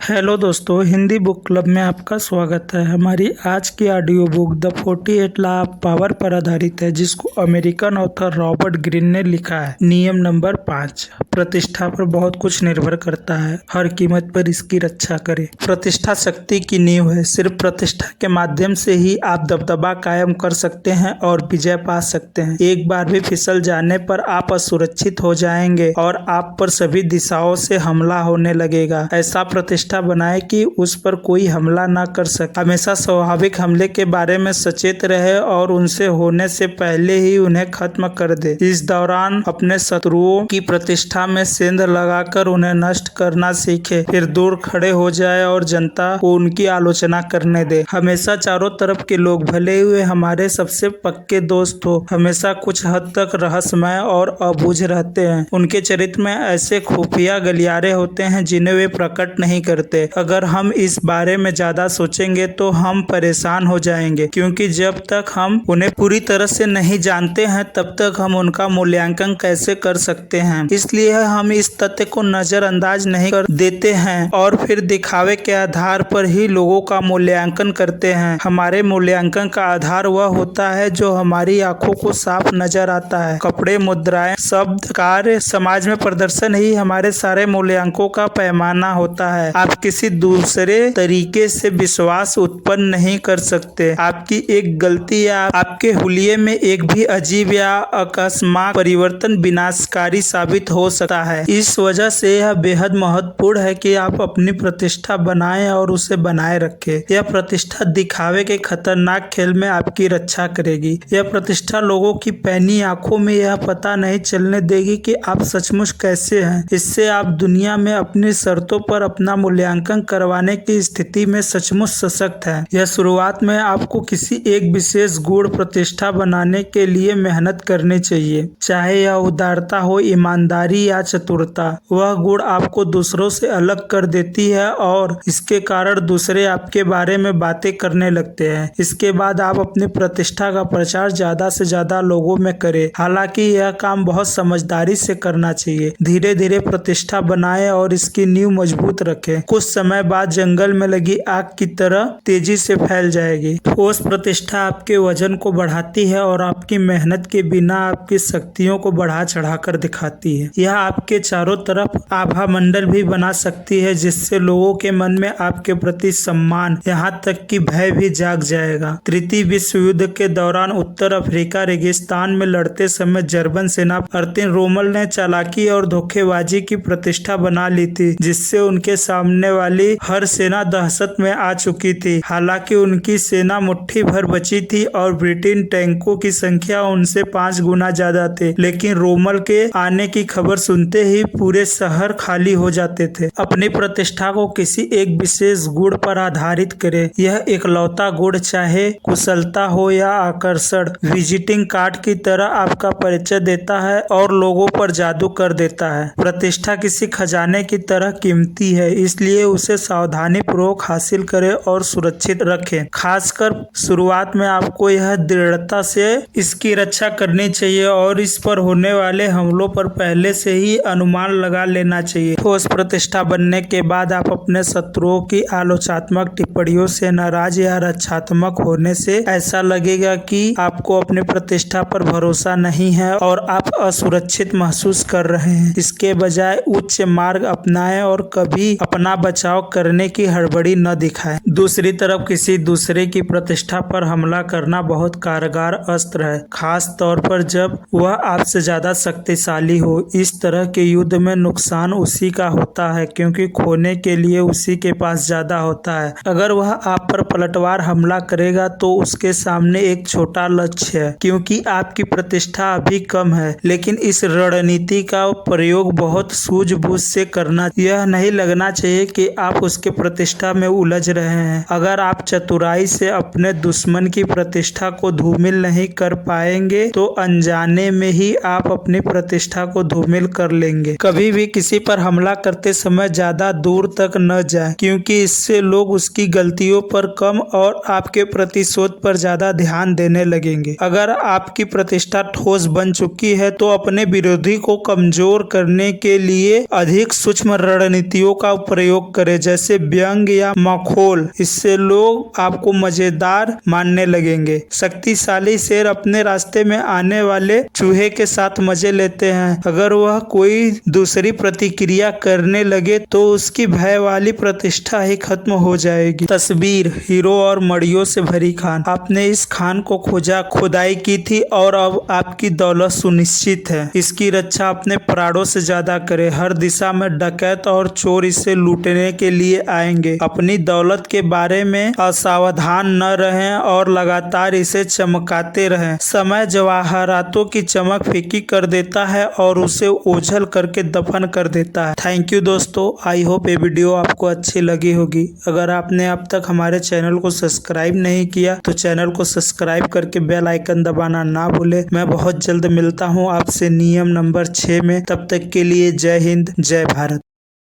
Hello दोस्तों, Hindi book club में आपका स्वागत है। हमारी आज की audio book the 48 law of power पर आधारित है, जिसको अमेरिकन ऑथर रॉबर्ट ग्रीन ने लिखा है। नियम नंबर 5, प्रतिष्ठा पर बहुत कुछ निर्भर करता है। हर कीमत पर इसकी रक्षा करें। प्रतिष्ठा शक्ति की नींव है। सिर्फ प्रतिष्ठा के माध्यम से ही आप दबदबा कायम कर सकते हैं और विजय पा सकते हैं। एक बार भी फिसल जाने पर आप असुरक्षित हो जाएंगे और आप पर सभी दिशाओं से हमला होने लगेगा। ऐसा प्रतिष्ठा बनाए कि उस पर कोई हमला न कर सके। हमेशा स्वाभाविक हमले के बारे में सचेत रहे और उनसे होने से पहले ही उन्हें खत्म कर दे। इस दौरान अपने शत्रुओं की प्रतिष्ठा में सेंध लगाकर उन्हें नष्ट करना सीखे, फिर दूर खड़े हो जाए और जनता को उनकी आलोचना करने दे। हमेशा चारों तरफ के लोग, भले हुए हमारे सबसे पक्के दोस्त हो, हमेशा कुछ हद तक रहस्यमय और अबूझ रहते हैं। उनके चरित्र में ऐसे खुफिया गलियारे होते हैं जिन्हें वे प्रकट नहीं करते। अगर हम इस बारे में ज्यादा सोचेंगे तो हम परेशान हो जाएंगे, क्योंकि जब तक हम उन्हें पूरी तरह से नहीं जानते हैं तब तक हम उनका मूल्यांकन कैसे कर सकते हैं। इसलिए हम इस तथ्य को नजरअंदाज नहीं कर देते हैं और फिर दिखावे के आधार पर ही लोगों का मूल्यांकन करते हैं। हमारे मूल्यांकन का आधार वह होता है जो हमारी आंखों को साफ नजर आता है। कपड़े, मुद्राएं, शब्द, कार्य, समाज में प्रदर्शन ही हमारे सारे मूल्यांकों का पैमाना होता है। आप किसी दूसरे तरीके से विश्वास उत्पन्न नहीं कर सकते। आपकी एक गलती या आपके हुलिये में एक भी अजीब या अकस्मात परिवर्तन विनाशकारी साबित हो सकता है। इस वजह से यह बेहद महत्वपूर्ण है कि आप अपनी प्रतिष्ठा बनाएं और उसे बनाए रखें। यह प्रतिष्ठा दिखावे के खतरनाक खेल में आपकी रक्षा करेगी। यह प्रतिष्ठा लोगों की पैनी आंखों में यह पता नहीं चलने देगी कि आप सचमुच कैसे हैं। इससे आप दुनिया में अपनी शर्तों पर अपना मूल्यांकन करवाने की स्थिति में सचमुच सशक्त है। यह शुरुआत में आपको किसी एक विशेष गुण प्रतिष्ठा बनाने के लिए मेहनत करनी चाहिए, चाहे यह उदारता हो, ईमानदारी या चतुरता। वह गुण आपको दूसरों से अलग कर देती है और इसके कारण दूसरे आपके बारे में बातें करने लगते हैं। इसके बाद आप अपनी प्रतिष्ठा का प्रचार ज्यादा से ज्यादा लोगों में करें। हालांकि यह काम बहुत समझदारी से करना चाहिए। धीरे धीरे प्रतिष्ठा बनाएं और इसकी नींव मजबूत रखें। कुछ समय बाद जंगल में लगी आग की तरह तेजी से फैल जाएगी। ठोस प्रतिष्ठा आपके वजन को बढ़ाती है और आपकी मेहनत के बिना आपकी शक्तियों को बढ़ा चढ़ाकर दिखाती है। यह आपके चारों तरफ आभा मंडल भी बना सकती है, जिससे लोगों के मन में आपके प्रति सम्मान, यहाँ तक कि भय भी जाग जाएगा। तृतीय विश्व युद्ध के दौरान उत्तर अफ्रीका रेगिस्तान में लड़ते समय जर्मन सेना अर्तिन रोमल ने चालाकी और धोखेबाजी की प्रतिष्ठा बना ली थी, जिससे उनके सामने वाली हर सेना दहशत में आ चुकी थी। हालांकि उनकी सेना मुट्ठी भर बची थी और ब्रिटेन टैंकों की संख्या उनसे 5 गुना ज्यादा थी, लेकिन रोमल के आने की खबर सुनते ही पूरे शहर खाली हो जाते थे। अपनी प्रतिष्ठा को किसी एक विशेष गुण पर आधारित करें। यह इकलौता गुण, चाहे कुशलता हो या आकर्षण, विजिटिंग कार्ड की तरह आपका परिचय देता है और लोगों पर जादू कर देता है। प्रतिष्ठा किसी खजाने की तरह कीमती है, इसलिए उसे सावधानी पूर्वक हासिल करें और सुरक्षित रखें। खासकर शुरुआत में आपको यह दृढ़ता से इसकी रक्षा करनी चाहिए और इस पर होने वाले हमलों पर पहले से ही अनुमान लगा लेना चाहिए। ठोस प्रतिष्ठा बनने के बाद आप अपने शत्रुओं की आलोचनात्मक टिप्पणियों से नाराज या रक्षात्मक होने से ऐसा लगेगा कि आपको अपनी प्रतिष्ठा पर भरोसा नहीं है और आप असुरक्षित महसूस कर रहे हैं। इसके बजाय उच्च मार्ग अपनाएं और कभी अपना बचाव करने की हड़बड़ी न दिखाएं। दूसरी तरफ किसी दूसरे की प्रतिष्ठा पर हमला करना बहुत कारगर अस्त्र है, खास तौर पर जब वह आपसे ज्यादा शक्तिशाली हो। इस तरह के युद्ध में नुकसान उसी का होता है, क्योंकि खोने के लिए उसी के पास ज्यादा होता है। अगर वह आप पर पलटवार हमला करेगा तो उसके सामने एक छोटा लक्ष्य है, क्योंकि आपकी प्रतिष्ठा अभी कम है। लेकिन इस रणनीति का प्रयोग बहुत सूझबूझ से करना। यह नहीं लगना चाहिए कि आप उसके प्रतिष्ठा में उलझ रहे हैं। अगर आप चतुराई से अपने दुश्मन की प्रतिष्ठा को धूमिल नहीं कर पाएंगे तो अनजाने में ही आप अपनी प्रतिष्ठा को धूमिल कर लेंगे। कभी भी किसी पर हमला करते समय ज्यादा दूर तक न जाएं, क्योंकि इससे लोग उसकी गलतियों पर कम और आपके प्रतिशोध पर ज्यादा ध्यान देने लगेंगे। अगर आपकी प्रतिष्ठा ठोस बन चुकी है तो अपने विरोधी को कमजोर करने के लिए अधिक सूक्ष्म रणनीतियों का प्रयोग प्रयोग करें, जैसे व्यंग या मखौल। इससे लोग आपको मजेदार मानने लगेंगे। शक्तिशाली शेर अपने रास्ते में आने वाले चूहे के साथ मजे लेते हैं। अगर वह कोई दूसरी प्रतिक्रिया करने लगे तो उसकी भय वाली प्रतिष्ठा ही खत्म हो जाएगी। तस्वीर हीरो और मड़ियों से भरी खान। आपने इस खान को खुदाई की थी और अब आपकी दौलत सुनिश्चित है। इसकी रक्षा अपने प्राणों से ज्यादा करें। हर दिशा में डकैत और चोर इसे लूटने के लिए आएंगे। अपनी दौलत के बारे में असावधान न रहें और लगातार इसे चमकाते रहें। समय जवाहरातों की चमक फीकी कर देता है और उसे ओझल करके दफन कर देता है। थैंक यू दोस्तों, आई होप ये वीडियो आपको अच्छी लगी होगी। अगर आपने अब तक हमारे चैनल को सब्सक्राइब नहीं किया तो चैनल को सब्सक्राइब करके बेल आइकन दबाना ना भूले। मैं बहुत जल्द मिलता हूँ आपसे नियम नंबर 6 में। तब तक के लिए जय हिंद, जय भारत।